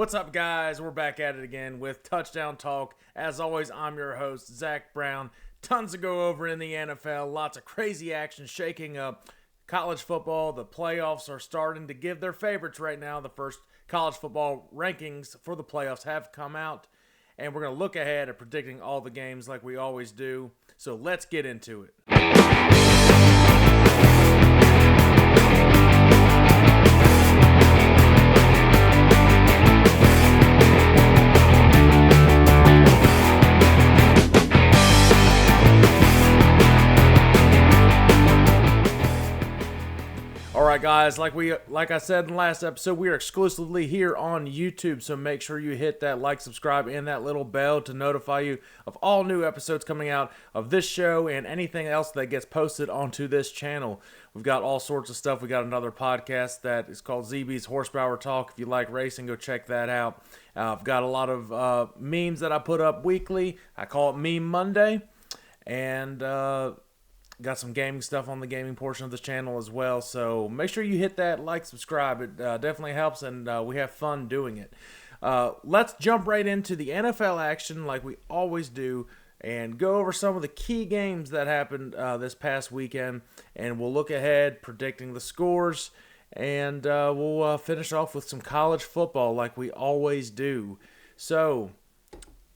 What's up, guys? We're back at it again with Touchdown Talk. As always, I'm your host, Zach Brown. Tons to go over in the NFL. Lots of crazy action shaking up college football. The playoffs are starting to give their favorites right now. The first college football rankings for the playoffs have come out. And we're going to look ahead at predicting all the games like we always do. So let's get into it. Alright guys, like I said in the last episode, we are exclusively here on YouTube, so make sure you hit that like, subscribe, and that little bell to notify you of all new episodes coming out of this show and anything else that gets posted onto this channel. We've got all sorts of stuff. We got another podcast that is called ZB's Horsepower Talk. If you like racing, go check that out. I've got a lot of memes that I put up weekly. I call it Meme Monday, and got some gaming stuff on the gaming portion of this channel as well. So make sure you hit that like, subscribe. It definitely helps, and we have fun doing it. Let's jump right into the NFL action like we always do and go over some of the key games that happened this past weekend. And we'll look ahead, predicting the scores. And we'll finish off with some college football like we always do. So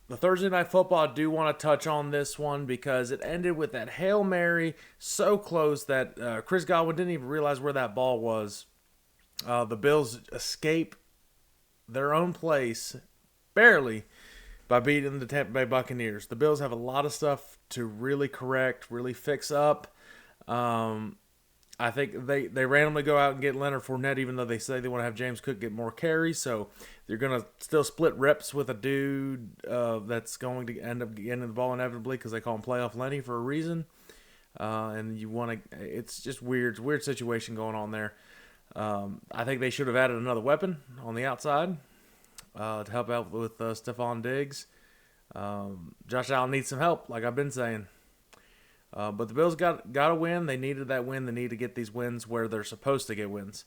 the Thursday Night Football, I do want to touch on this one because it ended with that Hail Mary so close that Chris Godwin didn't even realize where that ball was. The Bills escape their own place, barely, by beating the Tampa Bay Buccaneers. The Bills have a lot of stuff to really correct, really fix up. I think they randomly go out and get Leonard Fournette, even though they say they want to have James Cook get more carries. So they're going to still split reps with a dude that's going to end up getting the ball inevitably because they call him Playoff Lenny for a reason. And you want to – it's just weird. It's a weird situation going on there. I think they should have added another weapon on the outside to help out with Stephon Diggs. Josh Allen needs some help, like I've been saying. But the Bills got a win. They needed that win. They need to get these wins where they're supposed to get wins.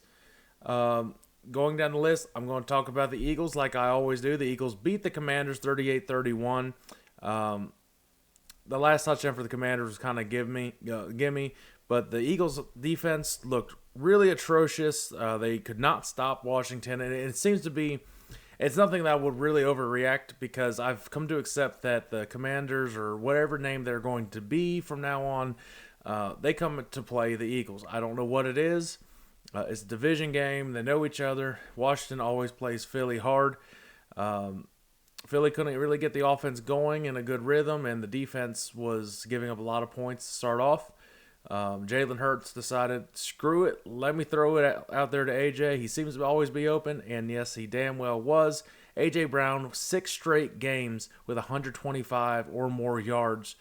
Going down the list, I'm going to talk about the Eagles like I always do. The Eagles beat the Commanders 38-31. The last touchdown for the Commanders was kind of gimme, but the Eagles' defense looked really atrocious. They could not stop Washington, and it seems to be it's nothing that I would really overreact because I've come to accept that the Commanders, or whatever name they're going to be from now on, they come to play the Eagles. I don't know what it is. It's a division game. They know each other. Washington always plays Philly hard. Philly couldn't really get the offense going in a good rhythm, and the defense was giving up a lot of points to start off. Jalen Hurts decided, screw it, let me throw it out there to AJ. He seems to always be open, and yes, he damn well was. AJ Brown, 6 straight games with 125 or more yards.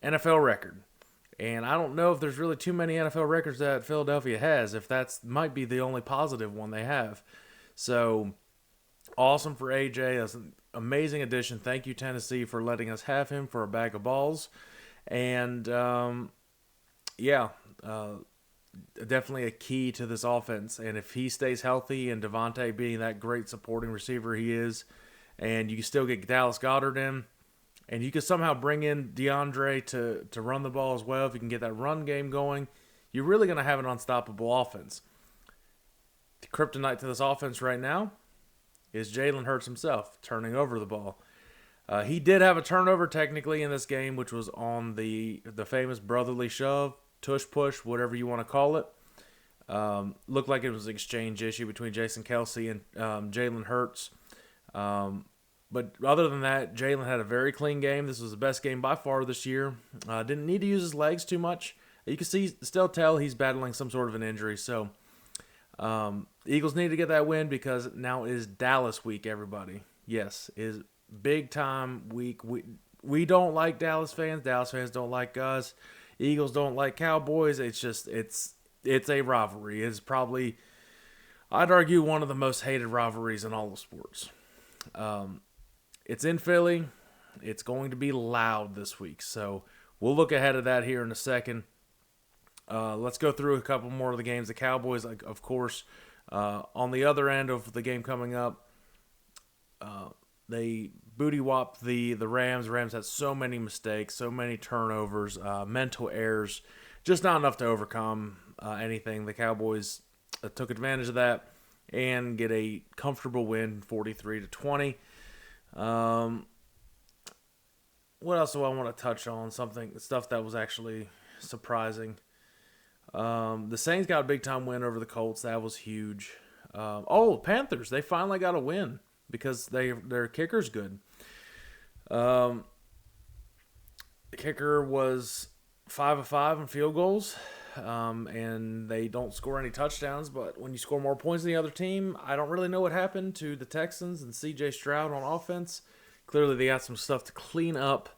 NFL record. And I don't know if there's really too many NFL records that Philadelphia has, if that's might be the only positive one they have. So, awesome for AJ. That's an amazing addition. Thank you, Tennessee, for letting us have him for a bag of balls. And definitely a key to this offense. And if he stays healthy, and Devontae being that great supporting receiver he is, and you can still get Dallas Goedert in, and you can somehow bring in DeAndre to run the ball as well, if you can get that run game going, you're really going to have an unstoppable offense. The kryptonite to this offense right now is Jalen Hurts himself turning over the ball. He did have a turnover technically in this game, which was on the famous brotherly shove, tush push, whatever you want to call it. Looked like it was an exchange issue between Jason Kelsey and Jalen Hurts. But other than that, Jalen had a very clean game. This was the best game by far this year. Didn't need to use his legs too much. You can still tell he's battling some sort of an injury. So the Eagles need to get that win because now is Dallas week, everybody. Yes, is big time week. We don't like Dallas fans. Dallas fans don't like us. Eagles don't like Cowboys. It's a rivalry. It's probably, I'd argue, one of the most hated rivalries in all of sports. It's in Philly. It's going to be loud this week. So we'll look ahead of that here in a second. Let's go through a couple more of the games. The Cowboys, of course, on the other end of the game coming up, They booty whopped the Rams. The Rams had so many mistakes, so many turnovers, mental errors, just not enough to overcome anything. The Cowboys took advantage of that and get a comfortable win, 43-20. What else do I want to touch on? Stuff that was actually surprising. The Saints got a big time win over the Colts. That was huge. Panthers, they finally got a win because their kicker's good. The kicker was 5 of 5 in field goals, and they don't score any touchdowns. But when you score more points than the other team, I don't really know what happened to the Texans and C.J. Stroud on offense. Clearly, they got some stuff to clean up.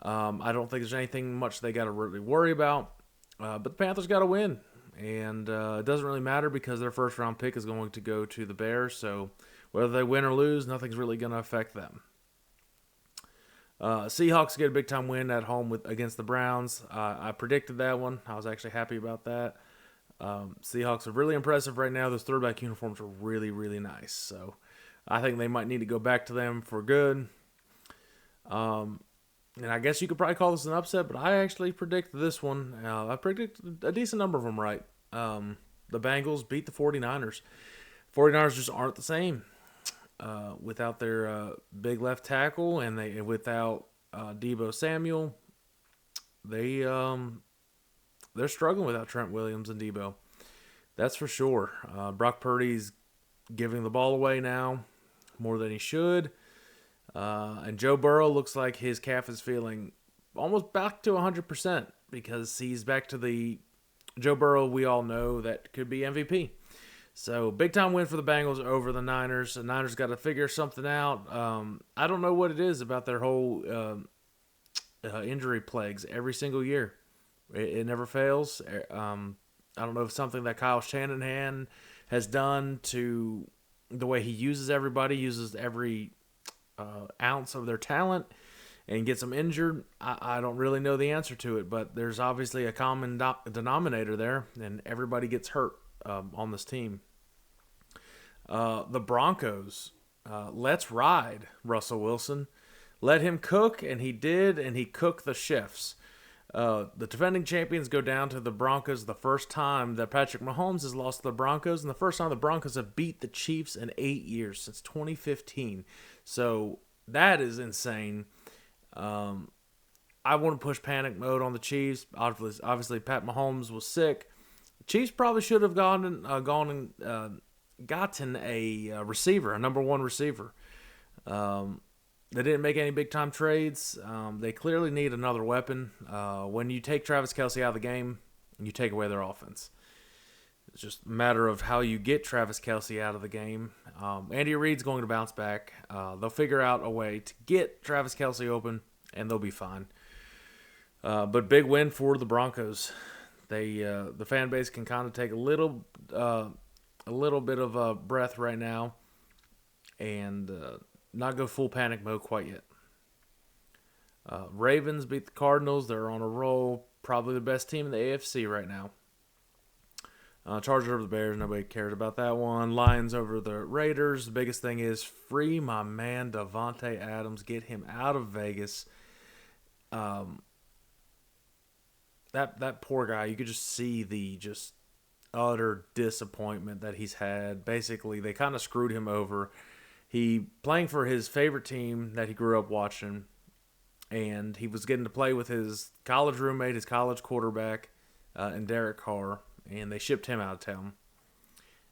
I don't think there's anything much they got to really worry about. But the Panthers got a win, and it doesn't really matter because their first-round pick is going to go to the Bears. So whether they win or lose, nothing's really going to affect them. Seahawks get a big-time win at home against the Browns. I predicted that one. I was actually happy about that. Seahawks are really impressive right now. Those throwback uniforms are really, really nice. So I think they might need to go back to them for good. And I guess you could probably call this an upset, but I actually predicted this one. I predicted a decent number of them right. The Bengals beat the 49ers. 49ers just aren't the same without their big left tackle and without Deebo Samuel. They're struggling without Trent Williams and Deebo. That's for sure. Brock Purdy's giving the ball away now more than he should. And Joe Burrow looks like his calf is feeling almost back to 100% because he's back to the Joe Burrow we all know that could be MVP. So big time win for the Bengals over the Niners. The Niners got to figure something out. I don't know what it is about their whole injury plagues every single year. It never fails. I don't know if something that Kyle Shanahan has done to the way he uses everybody, uses every ounce of their talent and gets them injured. I don't really know the answer to it, but there's obviously a common denominator there, and everybody gets hurt on this team. The Broncos, let's ride Russell Wilson. Let him cook, and he did, and he cooked the shifts. The defending champions go down to the Broncos the first time that Patrick Mahomes has lost to the Broncos, and the first time the Broncos have beat the Chiefs in 8 years, since 2015. So that is insane. I want to push panic mode on the Chiefs. Obviously, Pat Mahomes was sick. The Chiefs probably should have gotten a receiver, a number one receiver. They didn't make any big-time trades. They clearly need another weapon. When you take Travis Kelce out of the game, you take away their offense. It's just a matter of how you get Travis Kelce out of the game. Andy Reid's going to bounce back. They'll figure out a way to get Travis Kelce open, and they'll be fine. But big win for the Broncos. The fan base can kind of take a little bit of a breath right now, and not go full panic mode quite yet. Ravens beat the Cardinals. They're on a roll. Probably the best team in the AFC right now. Chargers over the Bears. Nobody cares about that one. Lions over the Raiders. The biggest thing is free my man Davante Adams. Get him out of Vegas. That poor guy. You could just see the just utter disappointment that he's had. Basically, they kind of screwed him over. He playing for his favorite team that he grew up watching, and he was getting to play with his college roommate, his college quarterback, and Derek Carr, and they shipped him out of town.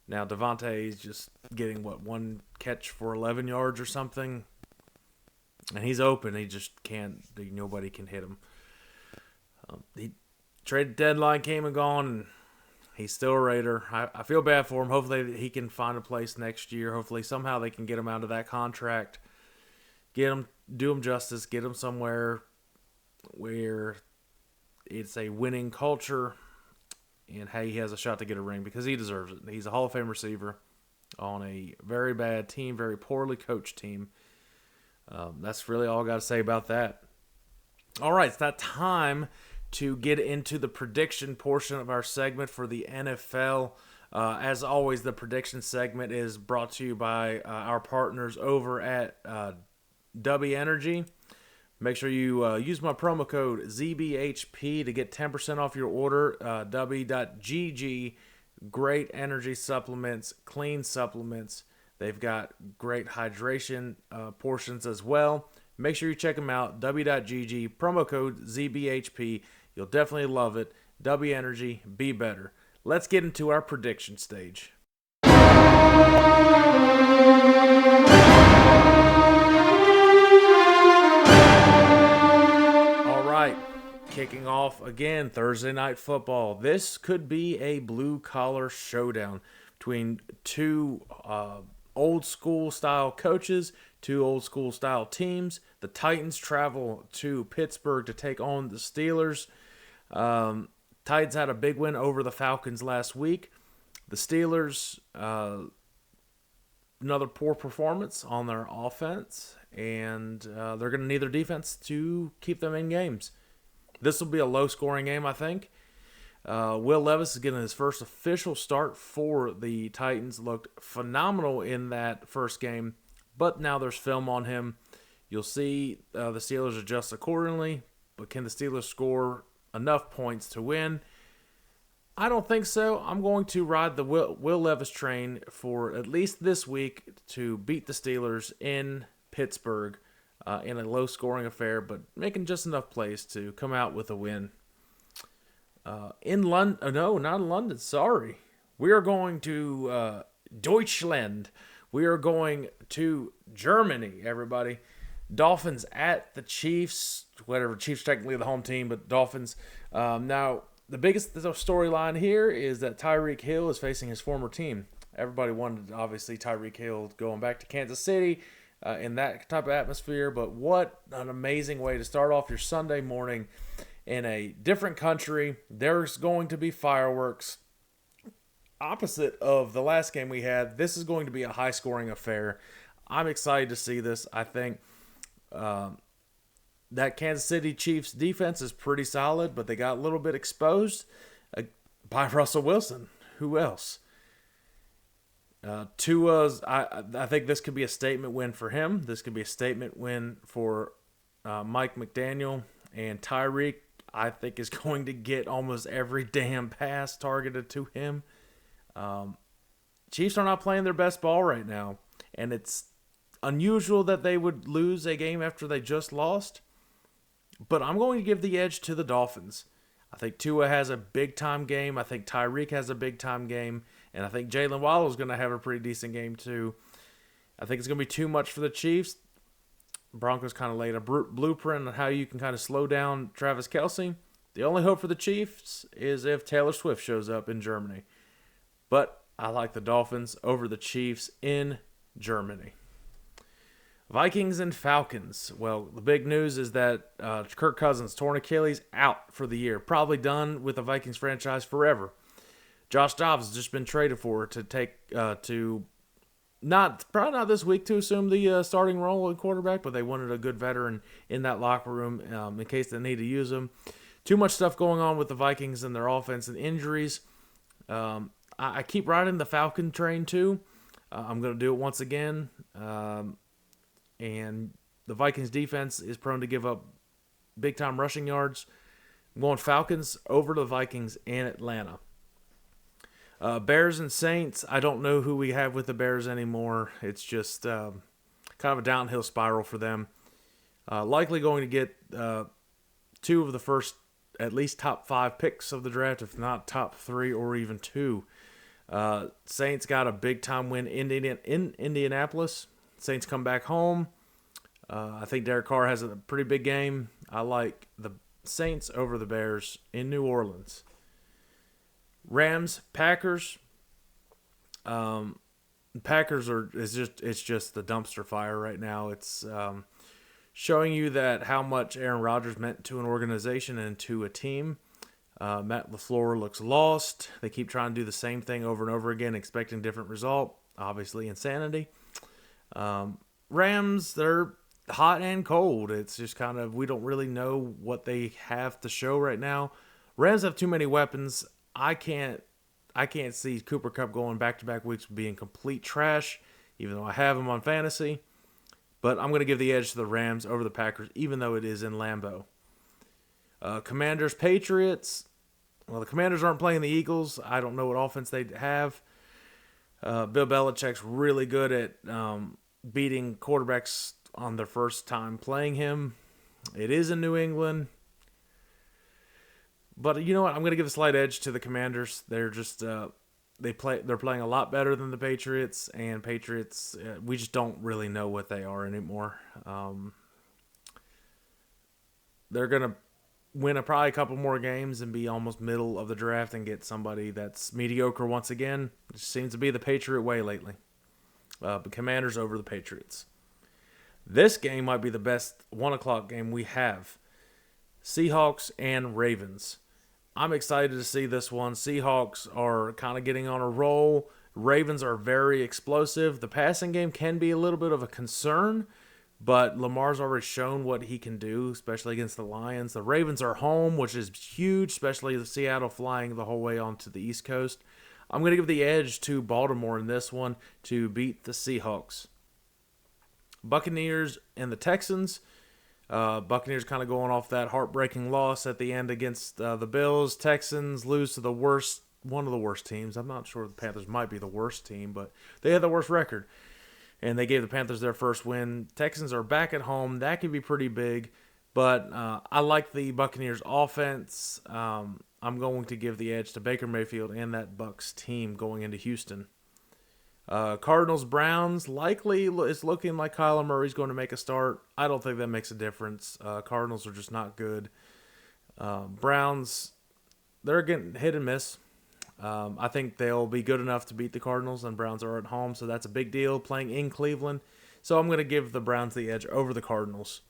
Now Davante is just getting one catch for 11 yards or something, and he's open. He just can't. Nobody can hit him. The trade deadline came and gone, and he's still a Raider. I feel bad for him. Hopefully he can find a place next year. Hopefully somehow they can get him out of that contract. Do him justice. Get him somewhere where it's a winning culture. And hey, he has a shot to get a ring because he deserves it. He's a Hall of Fame receiver on a very bad team, very poorly coached team. That's really all I got to say about that. All right, it's that time to get into the prediction portion of our segment for the NFL. As always, the prediction segment is brought to you by our partners over at W Energy. Make sure you use my promo code ZBHP to get 10% off your order. W.GG, great energy supplements, clean supplements. They've got great hydration portions as well. Make sure you check them out. W.GG, promo code ZBHP. You'll definitely love it. W Energy, be better. Let's get into our prediction stage. All right, kicking off again, Thursday Night Football. This could be a blue-collar showdown between two old-school style coaches, two old-school style teams. The Titans travel to Pittsburgh to take on the Steelers. Titans had a big win over the Falcons last week. The Steelers, another poor performance on their offense, and they're going to need their defense to keep them in games. This will be a low-scoring game, I think. Will Levis is getting his first official start for the Titans. Looked phenomenal in that first game, but now there's film on him. You'll see the Steelers adjust accordingly, but can the Steelers score enough points to win? I don't think so. I'm going to ride the Will Levis train for at least this week to beat the Steelers in Pittsburgh in a low-scoring affair, but making just enough plays to come out with a win. In London, no, not in London, sorry. We are going to Deutschland. We are going to Germany, everybody. Dolphins at the Chiefs, whatever, Chiefs technically the home team, but Dolphins. Now, the biggest storyline here is that Tyreek Hill is facing his former team. Everybody wanted, obviously, Tyreek Hill going back to Kansas City in that type of atmosphere, but what an amazing way to start off your Sunday morning in a different country. There's going to be fireworks. Opposite of the last game we had, this is going to be a high-scoring affair. I'm excited to see this. I think that Kansas City Chiefs defense is pretty solid, but they got a little bit exposed by Russell Wilson. Who else? Tua's. I think this could be a statement win for him. This could be a statement win for Mike McDaniel. And Tyreek, I think, is going to get almost every damn pass targeted to him. Chiefs are not playing their best ball right now, and it's unusual that they would lose a game after they just lost, but I'm going to give the edge to the Dolphins. I think Tua has a big-time game. I think Tyreek has a big-time game, and I think Jalen Waddle is going to have a pretty decent game too. I think it's going to be too much for the Chiefs. Broncos kind of laid a blueprint on how you can kind of slow down Travis Kelce. The only hope for the Chiefs is if Taylor Swift shows up in Germany. But I like the Dolphins over the Chiefs in Germany. Vikings and Falcons. Well, the big news is that Kirk Cousins, torn Achilles, out for the year. Probably done with the Vikings franchise forever. Josh Dobbs has just been traded for to take probably not this week to assume the starting role at quarterback, but they wanted a good veteran in that locker room in case they need to use him. Too much stuff going on with the Vikings and their offense and injuries. I keep riding the Falcon train too. I'm going to do it once again. And the Vikings defense is prone to give up big-time rushing yards. I'm going Falcons over the Vikings in Atlanta. Bears and Saints, I don't know who we have with the Bears anymore. It's just kind of a downhill spiral for them. Likely going to get two of the first, at least top 5 picks of the draft, if not top 3 or even 2. Saints got a big-time win in Indianapolis. Saints come back home. I think Derek Carr has a pretty big game. I like the Saints over the Bears in New Orleans. Rams, Packers. Packers it's just the dumpster fire right now. It's showing you that how much Aaron Rodgers meant to an organization and to a team. Matt LaFleur looks lost. They keep trying to do the same thing over and over again, expecting different result. Obviously, insanity. Rams, they're hot and cold. It's just kind of, we don't really know what they have to show right now. Rams have too many weapons. I I can't see Cooper Kupp going back-to-back weeks being complete trash, even though I have him on fantasy. But I'm going to give the edge to the Rams over the Packers, even though it is in Lambeau. Commanders, Patriots. Well, the Commanders aren't playing the Eagles. I don't know what offense they have. Bill Belichick's really good at beating quarterbacks on their first time playing him. It is in New England. But you know what? I'm going to give a slight edge to the Commanders. They're just they're playing a lot better than the Patriots, and Patriots we just don't really know what they are anymore. They're going to win probably a couple more games and be almost middle of the draft and get somebody that's mediocre once again. It seems to be the Patriot way lately. The Commanders over the Patriots. This game might be the best 1 o'clock game we have. Seahawks and Ravens. I'm excited to see this one. Seahawks are kind of getting on a roll. Ravens are very explosive. The passing game can be a little bit of a concern, but Lamar's already shown what he can do, especially against the Lions. The Ravens are home, which is huge, especially Seattle flying the whole way onto the East Coast. I'm going to give the edge to Baltimore in this one to beat the Seahawks. Buccaneers and the Texans. Buccaneers kind of going off that heartbreaking loss at the end against the Bills. Texans lose to one of the worst teams. I'm not sure the Panthers might be the worst team, but they had the worst record. And they gave the Panthers their first win. Texans are back at home. That could be pretty big. But I like the Buccaneers offense. I'm going to give the edge to Baker Mayfield and that Bucs team going into Houston. Cardinals-Browns, likely it's looking like Kyler Murray's going to make a start. I don't think that makes a difference. Cardinals are just not good. Browns, they're getting hit and miss. I think they'll be good enough to beat the Cardinals, and Browns are at home, so that's a big deal playing in Cleveland. So I'm going to give the Browns the edge over the Cardinals.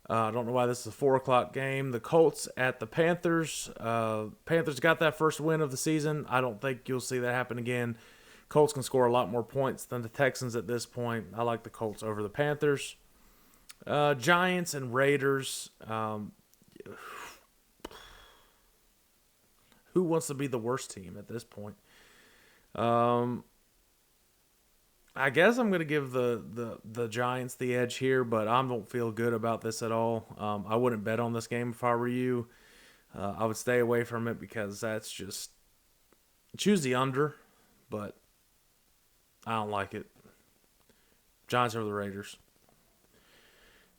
I don't know why this is a 4 o'clock game. The Colts at the Panthers. Panthers got that first win of the season. I don't think you'll see that happen again. Colts can score a lot more points than the Texans at this point. I like the Colts over the Panthers. Giants and Raiders. Who wants to be the worst team at this point? I guess I'm going to give the Giants the edge here, but I don't feel good about this at all. I wouldn't bet on this game if I were you. I would stay away from it because that's just choose the under, but I don't like it. Giants over the Raiders.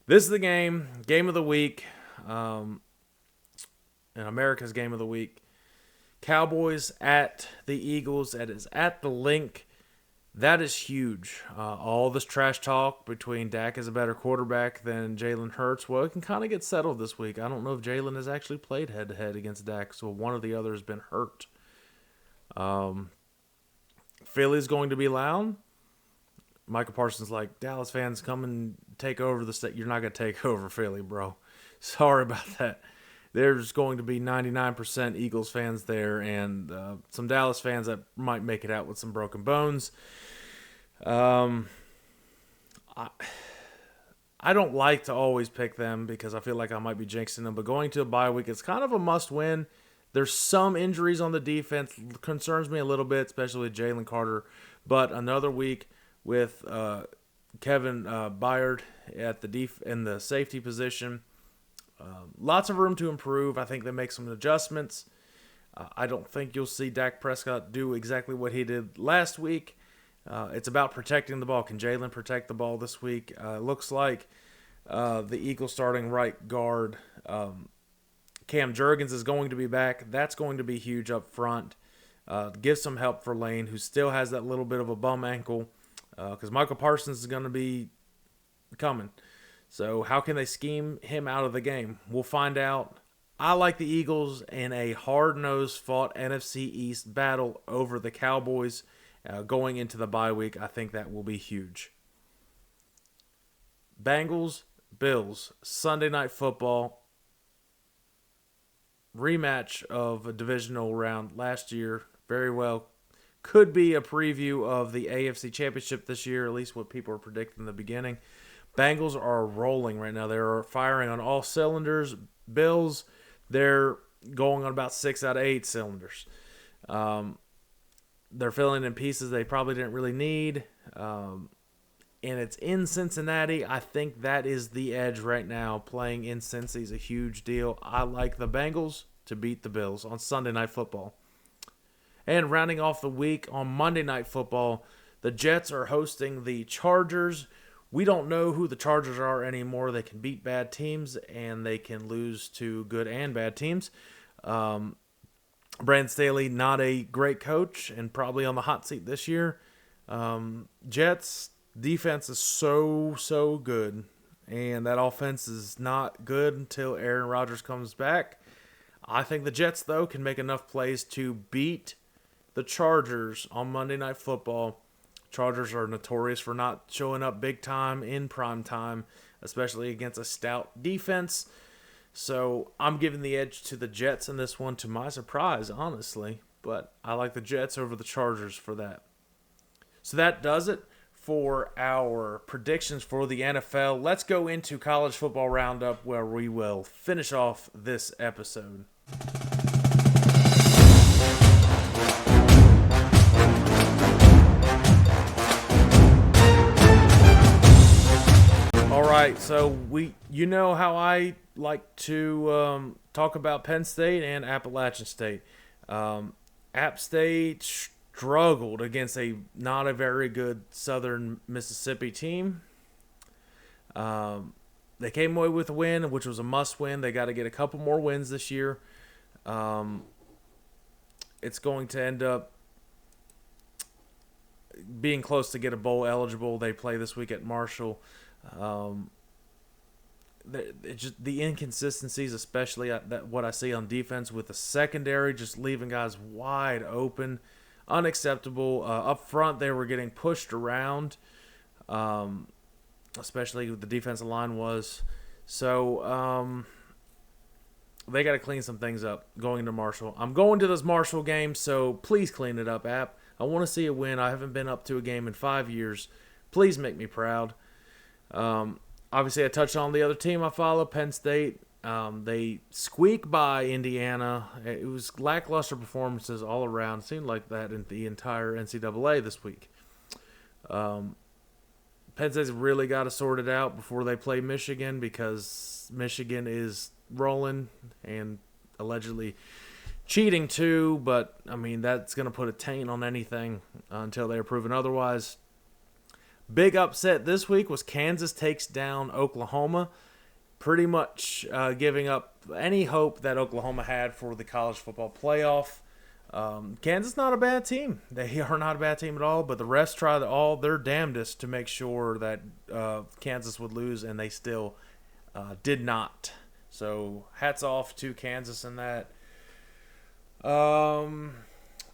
This is the game of the week, and America's game of the week. Cowboys at the Eagles. That is at the Link. That is huge. All this trash talk between Dak is a better quarterback than Jalen Hurts. Well, it can kind of get settled this week. I don't know if Jalen has actually played head-to-head against Dak, so one or the other has been hurt. Philly's going to be loud. Michael Parsons like, Dallas fans, come and take over the state. You're not going to take over Philly, bro. Sorry about that. There's going to be 99% Eagles fans there and some Dallas fans that might make it out with some broken bones. I don't like to always pick them because I feel like I might be jinxing them, but going to a bye week, it's kind of a must-win. There's some injuries on the defense. Concerns me a little bit, especially with Jalen Carter. But another week with Kevin Byard at in the safety position. Lots of room to improve. I think they make some adjustments. I don't think you'll see Dak Prescott do exactly what he did last week. It's about protecting the ball. Can Jalen protect the ball this week? Looks like the Eagles starting right guard Cam Jurgens is going to be back. That's going to be huge up front. Give some help for Lane, who still has that little bit of a bum ankle, because Michael Parsons is going to be coming. So how can they scheme him out of the game? We'll find out. I like the Eagles in a hard-nosed fought NFC East battle over the Cowboys going into the bye week. I think that will be huge. Bengals, Bills, Sunday Night Football. Rematch of a divisional round last year. Very well. Could be a preview of the AFC Championship this year, at least what people are predicting in the beginning. Bengals are rolling right now. They're firing on all cylinders. Bills, they're going on about 6 out of 8 cylinders. They're filling in pieces they probably didn't really need. And it's in Cincinnati. I think that is the edge right now. Playing in Cincy is a huge deal. I like the Bengals to beat the Bills on Sunday Night Football. And rounding off the week on Monday Night Football, the Jets are hosting the Chargers. We don't know who the Chargers are anymore. They can beat bad teams, and they can lose to good and bad teams. Brandon Staley, not a great coach, and probably on the hot seat this year. Jets defense is so good, and that offense is not good until Aaron Rodgers comes back. I think the Jets, though, can make enough plays to beat the Chargers on Monday Night Football. Chargers are notorious for not showing up big time in prime time, especially against a stout defense. So I'm giving the edge to the Jets in this one, to my surprise, honestly. But I like the Jets over the Chargers for that. So that does it for our predictions for the NFL. Let's go into college football roundup, where we will finish off this episode. All right, so you know how I like to talk about Penn State and Appalachian State. App State struggled against not a very good Southern Mississippi team. They came away with a win, which was a must-win. They got to get a couple more wins this year. It's going to end up being close to get a bowl eligible. They play this week at Marshall. The inconsistencies, especially what I see on defense with the secondary, just leaving guys wide open, unacceptable. Up front, they were getting pushed around, especially the defensive line was. So they got to clean some things up going to Marshall. I'm going to this Marshall game, so please clean it up, App. I want to see a win. I haven't been up to a game in 5 years. Please make me proud. Obviously, I touched on the other team I follow, Penn State. They squeak by Indiana. It was lackluster performances all around. It seemed like that in the entire NCAA this week. Penn State's really got to sort it out before they play Michigan, because Michigan is rolling and allegedly cheating too. But, I mean, that's going to put a taint on anything until they're proven otherwise. Big upset this week was Kansas takes down Oklahoma, pretty much giving up any hope that Oklahoma had for the college football playoff. Kansas not a bad team. They are not a bad team at all, but the refs tried all their damnedest to make sure that Kansas would lose, and they still did not. So hats off to Kansas in that.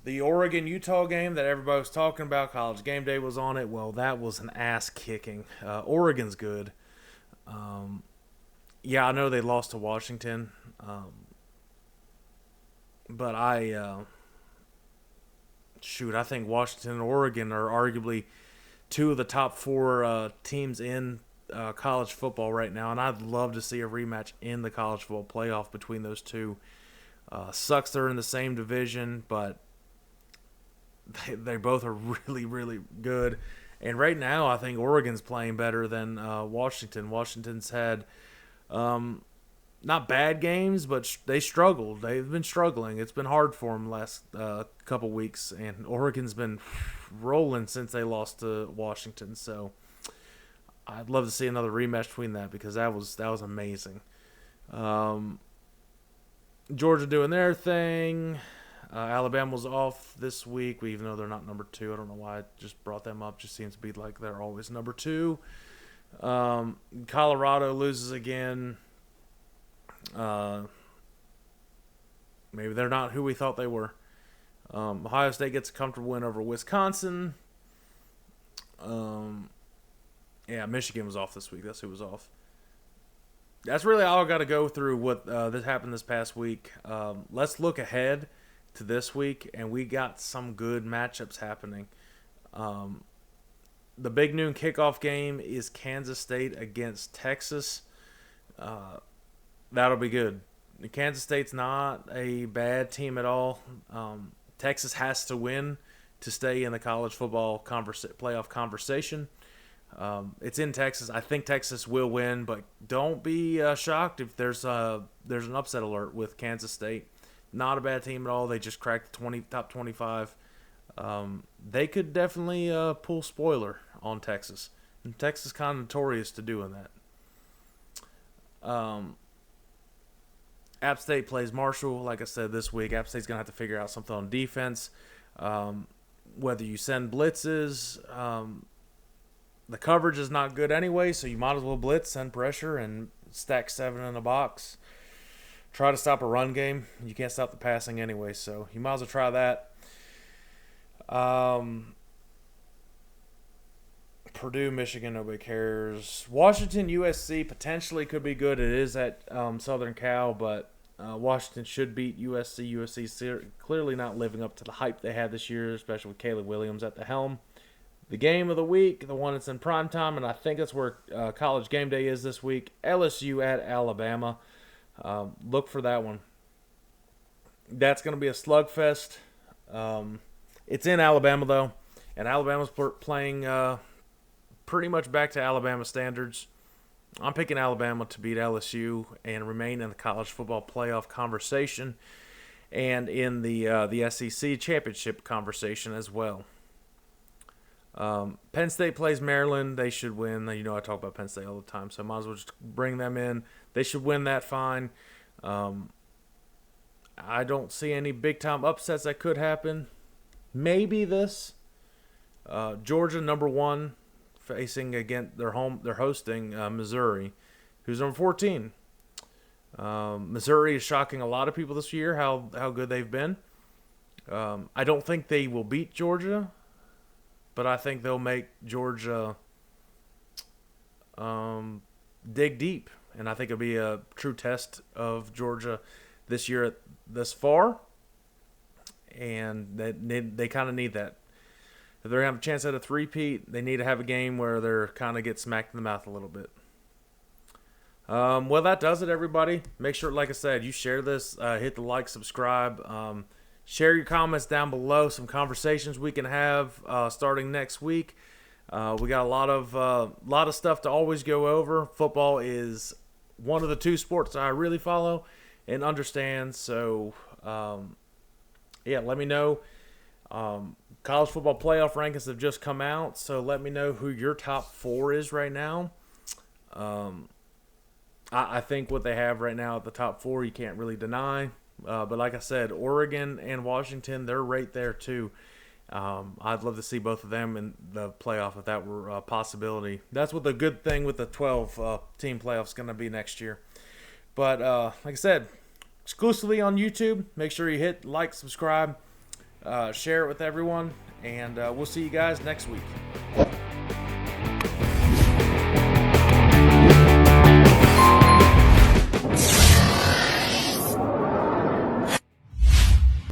The Oregon-Utah game that everybody was talking about, College Game Day was on it. Well, that was an ass-kicking. Oregon's good. Yeah, I know they lost to Washington. But I think Washington and Oregon are arguably two of the top four teams in college football right now. And I'd love to see a rematch in the college football playoff between those two. Sucks they're in the same division, but they both are really, really good. And right now, I think Oregon's playing better than Washington. Washington's had not bad games, but they struggled. They've been struggling. It's been hard for them last couple weeks. And Oregon's been rolling since they lost to Washington. So I'd love to see another rematch between that, because that was amazing. Georgia doing their thing. Alabama was off this week, even though they're not number 2. I don't know why I just brought them up. Just seems to be like they're always number 2. Colorado loses again. Maybe they're not who we thought they were. Ohio State gets a comfortable win over Wisconsin. Yeah, Michigan was off this week. That's who was off. That's really all I got to go through what this happened this past week. Let's look ahead to this week, and we got some good matchups happening. The big noon kickoff game is Kansas State against Texas. That'll be good. Kansas State's not a bad team at all. Texas has to win to stay in the college football playoff conversation. It's in Texas. I think Texas will win, but don't be shocked if there's an upset alert with Kansas State. Not a bad team at all. They just cracked the top 25. They could definitely pull spoiler on Texas. And Texas is kind of notorious to doing that. App State plays Marshall. Like I said, this week, App State's going to have to figure out something on defense. Whether you send blitzes, the coverage is not good anyway, so you might as well blitz, send pressure, and stack 7 in a box. Try to stop a run game. You can't stop the passing anyway, so you might as well try that. Purdue, Michigan, nobody cares. Washington, USC potentially could be good. It is at Southern Cal, but Washington should beat USC. USC clearly not living up to the hype they had this year, especially with Caleb Williams at the helm. The game of the week, the one that's in primetime, and I think that's where College Game Day is this week, LSU at Alabama. Look for that one. That's going to be a slugfest. It's in Alabama, though, and Alabama's playing pretty much back to Alabama standards. I'm picking Alabama to beat LSU and remain in the college football playoff conversation and in the SEC championship conversation as well. Penn State plays Maryland. They should win. You know I talk about Penn State all the time, so I might as well just bring them in. They should win that fine. I don't see any big-time upsets that could happen. Maybe this. Georgia, number 1, facing against they're hosting Missouri, who's number 14. Missouri is shocking a lot of people this year, how good they've been. I don't think they will beat Georgia, but I think they'll make Georgia dig deep. And I think it'll be a true test of Georgia this year thus far. And they kind of need that. If they're going to have a chance at a three-peat, they need to have a game where they're kind of get smacked in the mouth a little bit. Well, that does it, everybody. Make sure, like I said, you share this. Hit the like, subscribe. Share your comments down below. Some conversations we can have starting next week. We got a lot of stuff to always go over. Football is one of the 2 sports I really follow and understand. So, let me know. College football playoff rankings have just come out, so let me know who your top 4 is right now. I think what they have right now at the top 4 you can't really deny. But like I said, Oregon and Washington, they're right there too. I'd love to see both of them in the playoff if that were a possibility. That's what the good thing with the 12-team playoff is going to be next year. But like I said, exclusively on YouTube. Make sure you hit like, subscribe, share it with everyone, and we'll see you guys next week.